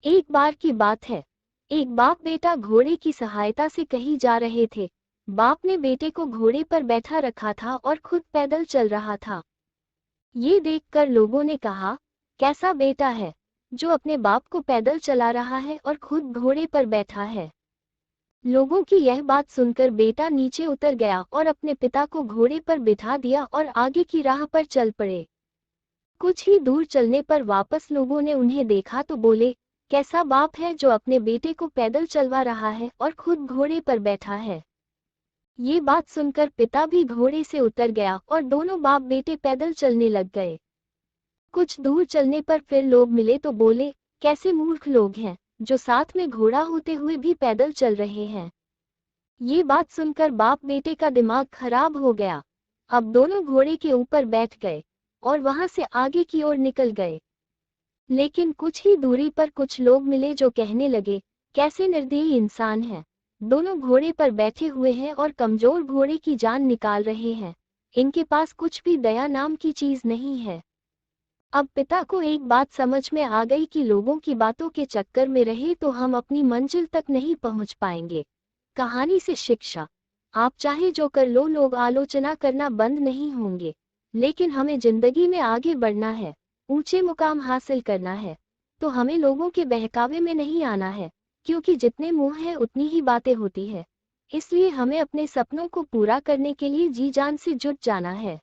एक बार की बात है। एक बाप बेटा घोड़े की सहायता से कहीं जा रहे थे। बाप ने बेटे को घोड़े पर बैठा रखा था और खुद पैदल चल रहा था। ये देखकर लोगों ने कहा, कैसा बेटा है जो अपने बाप को पैदल चला रहा है और खुद घोड़े पर बैठा है। लोगों की यह बात सुनकर बेटा नीचे उतर गया और अपने पिता को घोड़े पर बिठा दिया और आगे की राह पर चल पड़े। कुछ ही दूर चलने पर वापस लोगों ने उन्हें देखा तो बोले, कैसा बाप है जो अपने बेटे को पैदल चलवा रहा है और खुद घोड़े पर बैठा है। ये बात सुनकर पिता भी घोड़े से उतर गया और दोनों बाप बेटे पैदल चलने लग गए। कुछ दूर चलने पर फिर लोग मिले तो बोले, कैसे मूर्ख लोग हैं जो साथ में घोड़ा होते हुए भी पैदल चल रहे हैं। ये बात सुनकर बाप बेटे का दिमाग खराब हो गया। अब दोनों घोड़े के ऊपर बैठ गए और वहां से आगे की ओर निकल गए। लेकिन कुछ ही दूरी पर कुछ लोग मिले जो कहने लगे, कैसे निर्दयी इंसान हैं। दोनों घोड़े पर बैठे हुए हैं और कमजोर घोड़े की जान निकाल रहे हैं। इनके पास कुछ भी दया नाम की चीज नहीं है। अब पिता को एक बात समझ में आ गई कि लोगों की बातों के चक्कर में रहे तो हम अपनी मंजिल तक नहीं पहुंच पाएंगे। कहानी से शिक्षा, आप चाहे जो कर लो, लोग आलोचना करना बंद नहीं होंगे। लेकिन हमें जिंदगी में आगे बढ़ना है, ऊंचे मुकाम हासिल करना है, तो हमें लोगों के बहकावे में नहीं आना है। क्योंकि जितने मुंह हैं उतनी ही बातें होती है। इसलिए हमें अपने सपनों को पूरा करने के लिए जी जान से जुट जाना है।